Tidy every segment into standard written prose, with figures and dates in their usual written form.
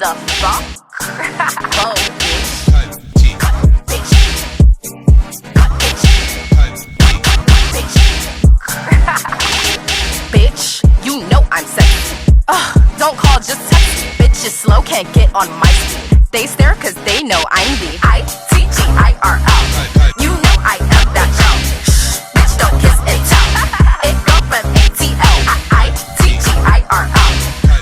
the fuck? Vogue, bitch. Bitch. Bitch, you know I'm sexy. Don't call, just text me. Bitch is slow, can't get on my speed. They stare cause they know I'm the ITGIRL. You know I am that girl. Shh, bitch, don't kiss and tell. It go from ATL. ITGIRL.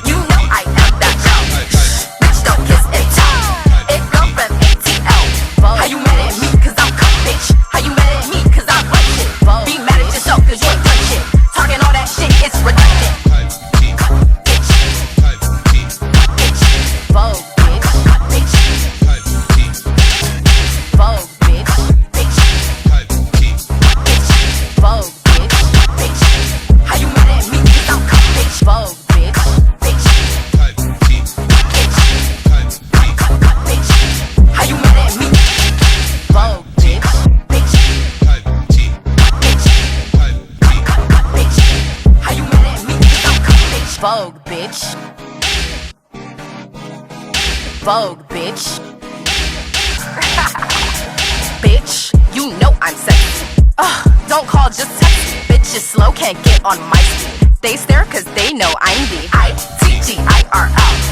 You know I am that girl. Shh, bitch, don't kiss and tell. It go from ATL. How you mad at me cause I'm cut, bitch? How you mad at me cause I'm like shit? Be mad at yourself cause you ain't done shit. Talking all that shit, it's redundant. Vogue, bitch. Vogue, bitch. Vogue, bitch. How you mad at me cause I'm cut, bitch? Vogue, bitch. How you mad at me? Vogue, bitch. How you mad at me cause I'm cut, bitch? Vogue, bitch. Vogue, bitch. Bitch, you know I'm sexy. Don't call, just text me. Bitch is slow, can't get on my speed. They stare cause they know I'm the ITGIRL.